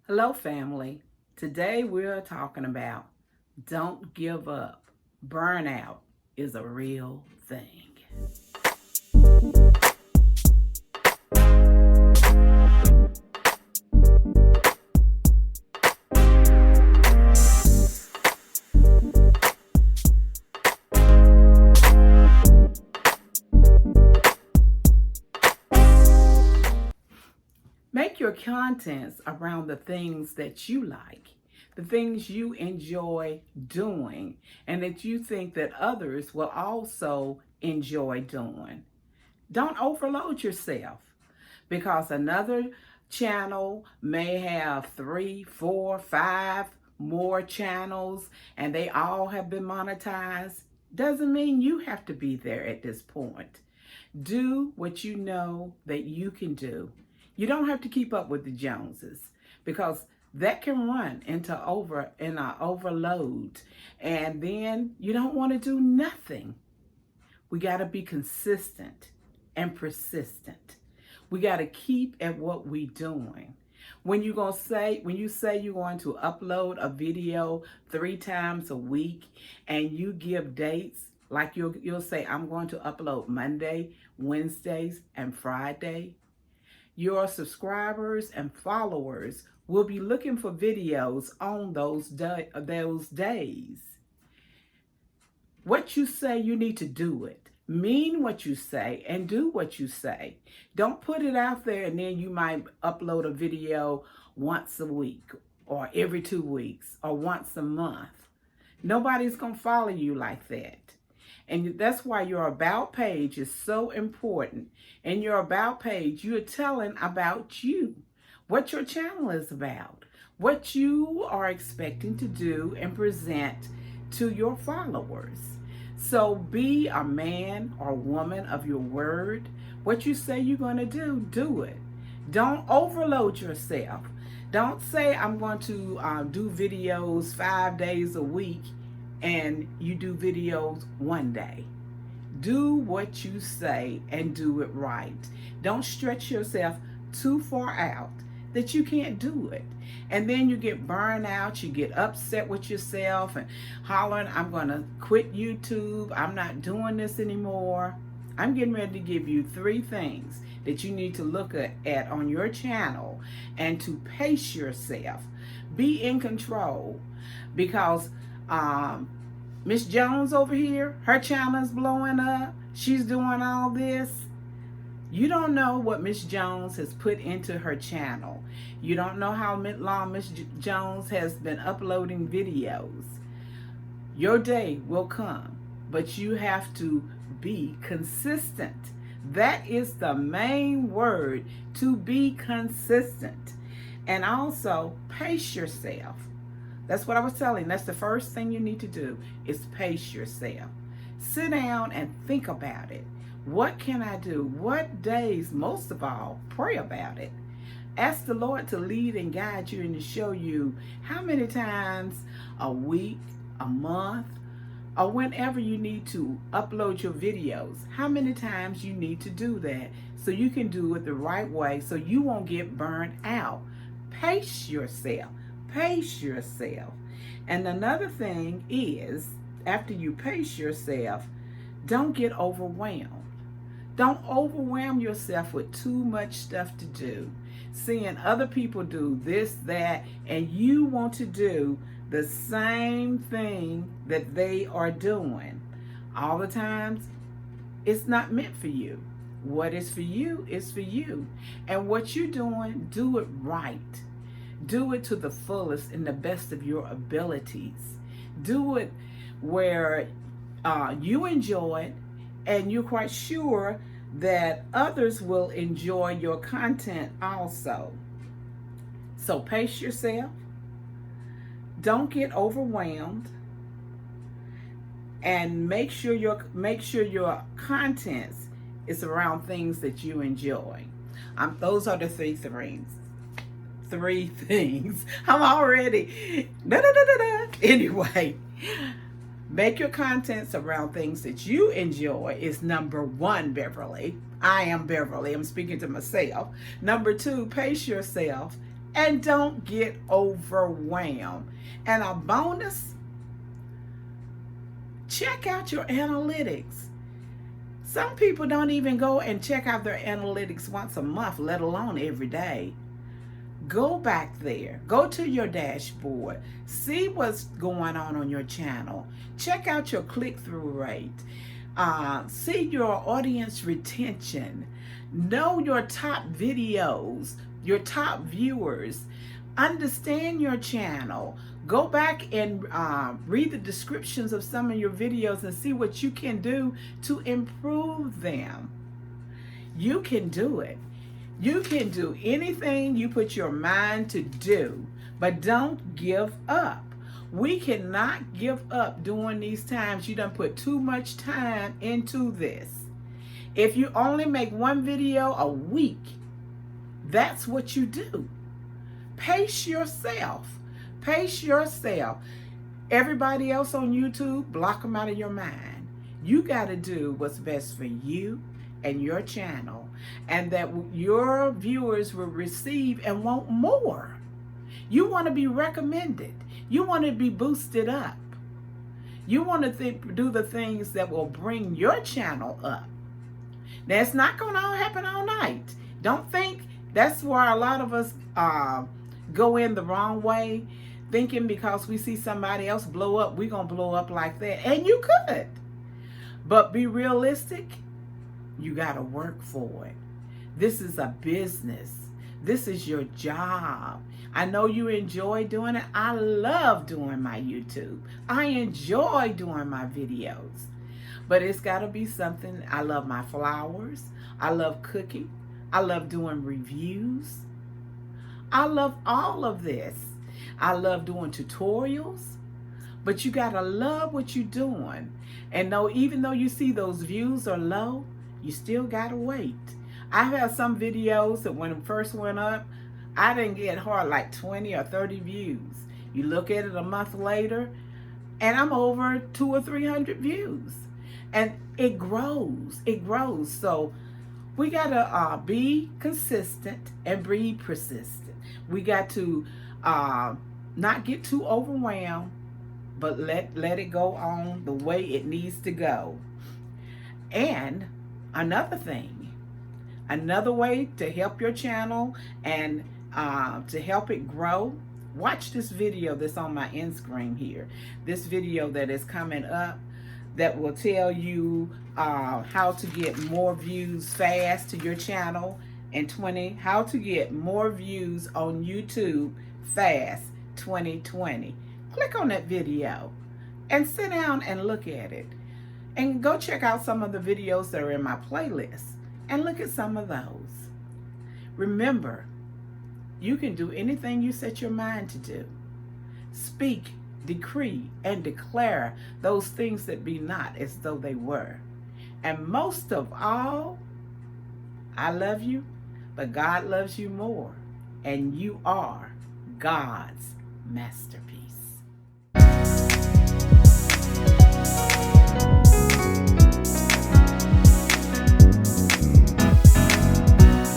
Hello, family. Today we're talking about don't give up. Burnout is a real thing. Make your contents around the things that you like, the things you enjoy doing, and that you think that others will also enjoy doing. Don't overload yourself because another channel may have 3, 4, 5 more channels and they all have been monetized. Doesn't mean you have to be there at this point. Do what you know that you can do. You don't have to keep up with the Joneses because that can run into an overload, and then you don't want to do nothing. We got to be consistent and persistent. We got to keep at what we doing. When you say you're going to upload a video 3 times a week and you give dates, like you'll say, I'm going to upload Monday, Wednesdays, and Friday, your subscribers and followers will be looking for videos on those days. What you say, you need to do it. Mean what you say and do what you say. Don't put it out there and then you might upload a video once a week or every 2 weeks or once a month. Nobody's going to follow you like that. And that's why your about page is so important. In your about page, you're telling about you, what your channel is about, what you are expecting to do and present to your followers. So be a man or woman of your word. What you say you're going to do it. Don't overload yourself. Don't say I'm going to do videos 5 days a week and you do videos 1 day. Do what you say and do it right. Don't stretch yourself too far out that you can't do it. And then you get burned out, you get upset with yourself and hollering, I'm going to quit YouTube. I'm not doing this anymore. I'm getting ready to give you 3 things that you need to look at on your channel and to pace yourself. Be in control because Miss Jones over here, her channel is blowing up. She's doing all this. You don't know what Miss Jones has put into her channel. You don't know how long Miss Jones has been uploading videos. Your day will come, but you have to be consistent. That is the main word, to be consistent. And also, pace yourself. That's what I was telling. That's the first thing you need to do is pace yourself. Sit down and think about it. What can I do? What days? Most of all, pray about it. Ask the Lord to lead and guide you and to show you how many times a week, a month, or whenever you need to upload your videos, how many times you need to do that so you can do it the right way so you won't get burned out. Pace yourself. Pace yourself. And another thing is, after you pace yourself, don't get overwhelmed. Don't overwhelm yourself with too much stuff to do. Seeing other people do this, that, and you want to do the same thing that they are doing. All the times, it's not meant for you. What is for you is for you. And what you're doing, do it right. Do it to the fullest and the best of your abilities. Do it where you enjoy it and you're quite sure that others will enjoy your content also. So pace yourself. Don't get overwhelmed. And make sure your contents is around things that you enjoy. Those are the 3 things. 3 things. I'm already Anyway, make your contents around things that you enjoy is number 1, Beverly. I am Beverly. I'm speaking to myself. Number 2, pace yourself and don't get overwhelmed. And a bonus, check out your analytics. Some people don't even go and check out their analytics once a month, let alone every day. Go back there, go to your dashboard, see what's going on your channel, check out your click-through rate, see your audience retention, know your top videos, your top viewers, understand your channel. Go back and read the descriptions of some of your videos and see what you can do to improve them. You can do it. You can do anything you put your mind to do, but don't give up. We cannot give up during these times. You done put too much time into this. If you only make one video a week, that's what you do. Pace yourself. Pace yourself. Everybody else on YouTube, block them out of your mind. You got to do what's best for you and your channel, and that your viewers will receive and want more. You want to be recommended. You want to be boosted up. You want to do the things that will bring your channel up. Now, it's not going to all happen all night. Don't think that's where a lot of us go in the wrong way, thinking because we see somebody else blow up, we're going to blow up like that. And you could. But be realistic. You got to work for it. This is a business. This is your job. I know you enjoy doing it. I love doing my YouTube. I enjoy doing my videos. But it's got to be something. I love my flowers. I love cooking. I love doing reviews. I love all of this. I love doing tutorials. But you got to love what you're doing. And know, even though you see those views are low, you still gotta wait. I have some videos that when it first went up, I didn't get hard like 20 or 30 views. You look at it a month later, and I'm over 200 or 300 views. And it grows, it grows. So we gotta be consistent and be persistent. We got to not get too overwhelmed, but let it go on the way it needs to go. And another thing, another way to help your channel and to help it grow, watch this video that's on my end screen here. This video that is coming up that will tell you how to get more views fast to your channel, and how to get more views on YouTube fast 2020. Click on that video and sit down and look at it. And go check out some of the videos that are in my playlist and look at some of those. Remember, you can do anything you set your mind to do. Speak, decree, and declare those things that be not as though they were. And most of all, I love you, but God loves you more. And you are God's masterpiece.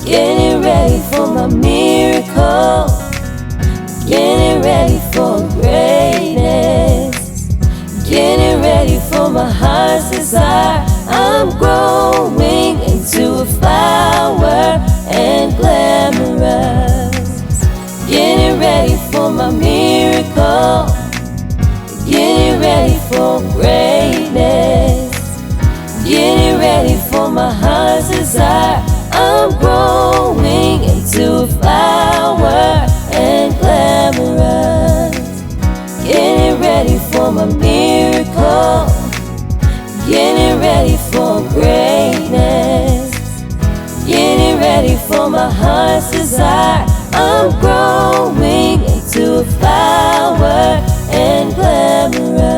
Getting ready for my miracle, getting ready for greatness, getting ready for my heart's desire. I'm growing into a flower and glamorous. Getting ready for my miracle, getting ready for greatness, getting ready for my heart's desire. I'm growing into a flower and glamorous. Getting ready for my miracle, getting ready for greatness, getting ready for my heart's desire. I'm growing into a flower and glamorous.